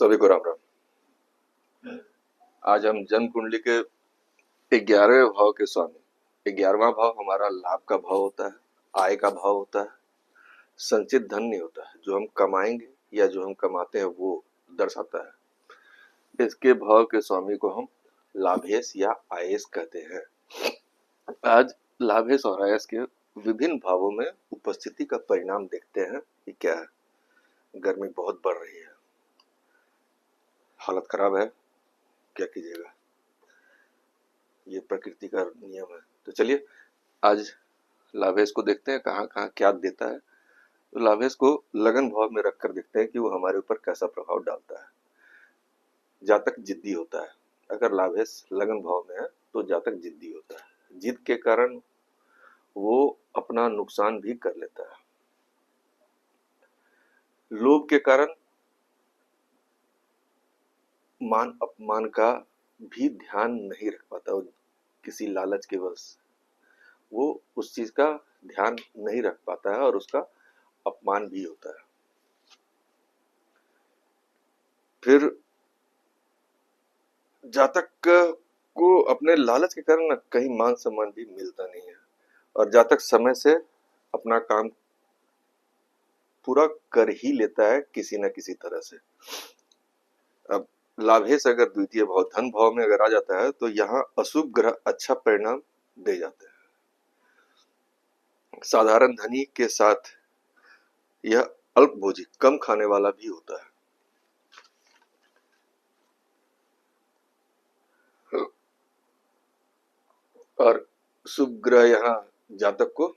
सभी को राम राम। आज हम जन्म कुंडली के 11वें भाव के स्वामी। 11वां भाव हमारा लाभ का भाव होता है, आय का भाव होता है, संचित धन नहीं होता है। जो हम कमाएंगे या जो हम कमाते हैं वो दर्शाता है। इसके भाव के स्वामी को हम लाभेश या आयेश कहते हैं। आज लाभेश और आयेश के विभिन्न भावों में उपस्थिति का परिणाम देखते हैं कि क्या है। गर्मी बहुत बढ़ रही है, हालत खराब है, क्या कीजिएगा, ये प्रकृति का नियम है। तो चलिए आज लाभेश को देखते हैं कहाँ कहाँ क्या देता है। तो लाभेश को लगन भाव में रखकर देखते हैं कि वो हमारे ऊपर कैसा प्रभाव डालता है। जातक जिद्दी होता है। अगर लाभेश लगन भाव में है तो जातक जिद्दी होता है। जिद के कारण वो अपना नुकसान भी कर लेता है। लोभ के कारण मान अपमान का भी ध्यान नहीं रख पाता। वो किसी लालच के वश वो उस चीज का ध्यान नहीं रख पाता है और उसका अपमान भी होता है। फिर जातक को अपने लालच के कारण कहीं मान सम्मान भी मिलता नहीं है और जातक समय से अपना काम पूरा कर ही लेता है किसी न किसी तरह से। अब लाभेश अगर द्वितीय भाव धन भाव में अगर आ जाता है तो यहाँ अशुभ ग्रह अच्छा परिणाम दे जाते हैं। साधारण धनी के साथ यह अल्पभोजी कम खाने वाला भी होता है। और शुभ ग्रह यहाँ जातक को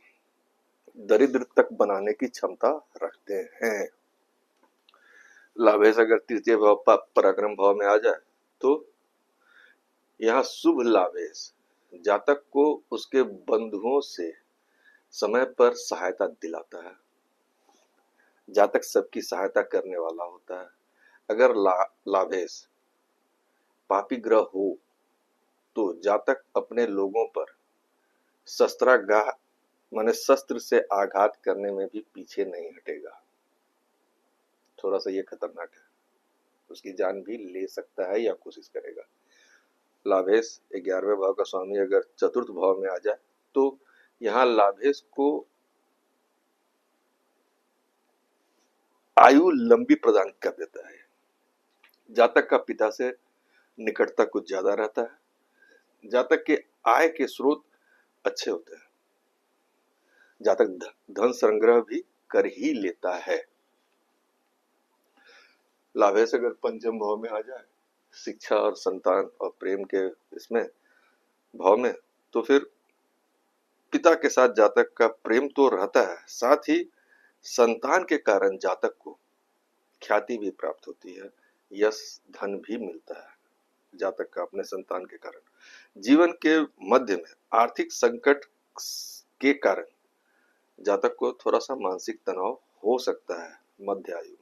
दरिद्र तक बनाने की क्षमता रखते हैं। लाभेश अगर तृतीय भाव पराक्रम भाव में आ जाए तो यहाँ शुभ लाभेश जातक को उसके बंधुओं से समय पर सहायता दिलाता है। जातक सबकी सहायता करने वाला होता है। अगर लाभेश पापी ग्रह हो तो जातक अपने लोगों पर शस्त्राघात माने शस्त्र से आघात करने में भी पीछे नहीं हटेगा। थोड़ा सा ये खतरनाक है, उसकी जान भी ले सकता है या कोशिश करेगा। लाभेश 11वें भाव का स्वामी अगर चतुर्थ भाव में आ जाए तो यहाँ लाभेश को आयु लंबी प्रदान कर देता है। जातक का पिता से निकटता कुछ ज्यादा रहता है। जातक के आय के स्रोत अच्छे होते हैं। जातक धन संग्रह भी कर ही लेता है। लाभेश अगर पंचम भाव में आ जाए शिक्षा और संतान और प्रेम के इसमें भाव में तो फिर पिता के साथ जातक का प्रेम तो रहता है, साथ ही संतान के कारण जातक को ख्याति भी प्राप्त होती है, यश धन भी मिलता है जातक का अपने संतान के कारण। जीवन के मध्य में आर्थिक संकट के कारण जातक को थोड़ा सा मानसिक तनाव हो सकता है मध्य आयु में।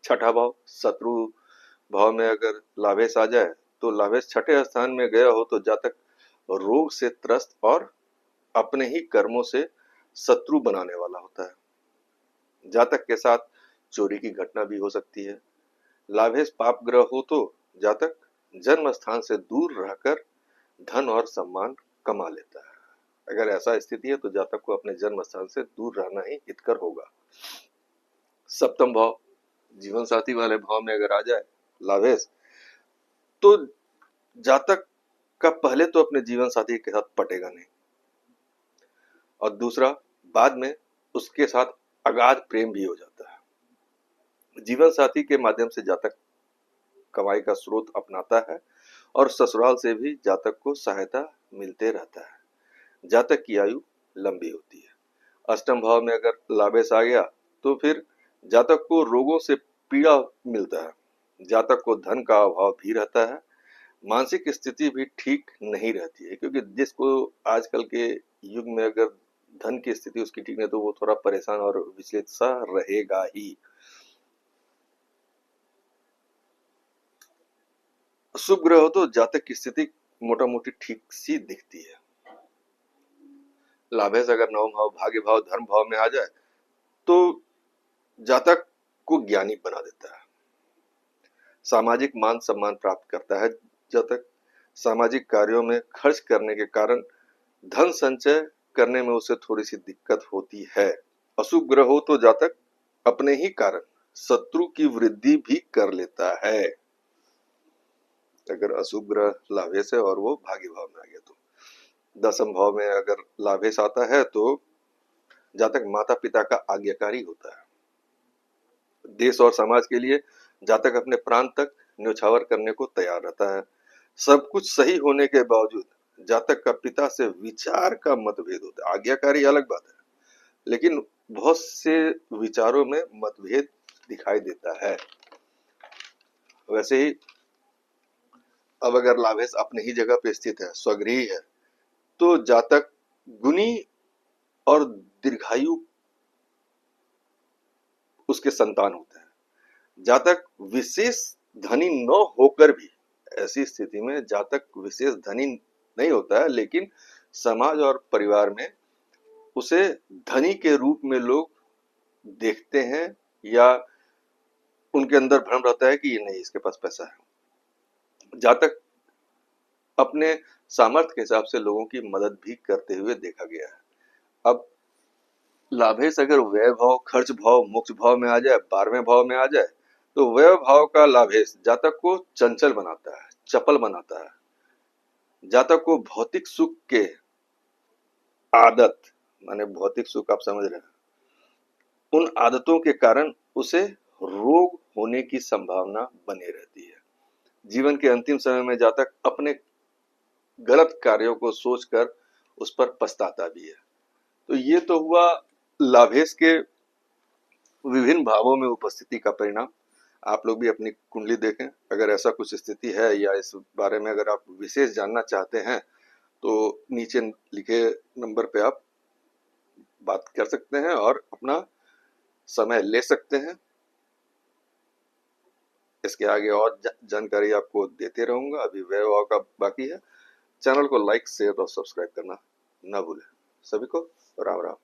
छठा भाव शत्रु भाव में अगर लाभेश आ जाए तो लाभेश छठे स्थान में गया हो तो जातक रोग से त्रस्त और अपने ही कर्मों से शत्रु बनाने वाला होता है। जातक के साथ चोरी की घटना भी हो सकती है। लाभेश पाप ग्रह हो तो जातक जन्म स्थान से दूर रहकर धन और सम्मान कमा लेता है। अगर ऐसा स्थिति है तो जातक को अपने जन्म स्थान से दूर रहना ही हितकर होगा। सप्तम भाव जीवन साथी वाले भाव में अगर आ जाए लाभेश तो जातक का पहले तो अपने जीवन साथी के साथ पटेगा नहीं और दूसरा बाद में उसके साथ अगाध प्रेम भी हो जाता है। जीवन साथी के माध्यम से जातक कमाई का स्रोत अपनाता है और ससुराल से भी जातक को सहायता मिलते रहता है। जातक की आयु लंबी होती है। अष्टम भाव में अगर लाभेश आ गया तो फिर जातक को रोगों से पीड़ा मिलता है। जातक को धन का अभाव भी रहता है। मानसिक स्थिति भी ठीक नहीं रहती है क्योंकि जिसको आजकल के युग में अगर धन की स्थिति उसकी ठीक नहीं तो वो थोड़ा परेशान और विचलित सा रहेगा ही। शुभ ग्रह हो तो जातक की स्थिति मोटा मोटी ठीक सी दिखती है। लाभेश अगर नवम भाव भाग्य भाव धर्म भाव में आ जाए तो जातक को ज्ञानी बना देता है। सामाजिक मान सम्मान प्राप्त करता है। जातक सामाजिक कार्यों में खर्च करने के कारण धन संचय करने में उसे थोड़ी सी दिक्कत होती है। अशुभ ग्रह हो तो जातक अपने ही कारण शत्रु की वृद्धि भी कर लेता है। अगर अशुभ ग्रह लाभेश है और वो भाग्य भाव में आ गया तो दसम भाव में अगर लाभेश आता है तो जातक माता पिता का आज्ञाकारी होता है। देश और समाज के लिए जातक अपने प्राण तक न्यौछावर करने को तैयार रहता है। सब कुछ सही होने के बावजूद जातक का पिता से विचार का मतभेद होता है। आज्ञाकारी अलग बात है, लेकिन बहुत से विचारों में मतभेद दिखाई देता है। वैसे ही अब अगर लाभेश अपने ही जगह पे स्थित है, स्वगृही है, तो जातक गुणी और दीर्घायु उसके संतान होते हैं। जातक विशेष धनी न होकर भी ऐसी स्थिति में जातक विशेष धनी नहीं होता है, लेकिन समाज और परिवार में उसे धनी के रूप में लोग देखते हैं या उनके अंदर भ्रम रहता है कि ये नहीं, इसके पास पैसा है। जातक अपने सामर्थ्य के हिसाब से लोगों की मदद भी करते हुए देखा गया है। अब लाभेश अगर व्यय भाव, खर्च भाव, मोक्ष भाव में आ जाए, 12वें भाव में आ जाए, तो व्यय भाव का लाभेश जातक को चंचल बनाता है, चपल बनाता है। जातक को भौतिक सुख के आदत, माने भौतिक सुख आप समझ रहे हैं, उन आदतों के कारण उसे रोग होने की संभावना बनी रहती है। जीवन के अंतिम समय में जातक अपने गलत कार्यों को सोचकर उस पर पछताता भी है। तो ये तो हुआ लाभेश के विभिन्न भावों में उपस्थिति का परिणाम। आप लोग भी अपनी कुंडली देखें, अगर ऐसा कुछ स्थिति है या इस बारे में अगर आप विशेष जानना चाहते हैं तो नीचे लिखे नंबर पे आप बात कर सकते हैं और अपना समय ले सकते हैं। इसके आगे और जानकारी आपको देते रहूंगा। अभी व्यय भाव का बाकी है। चैनल को लाइक, शेयर और सब्सक्राइब करना ना भूलें। सभी को राम राम।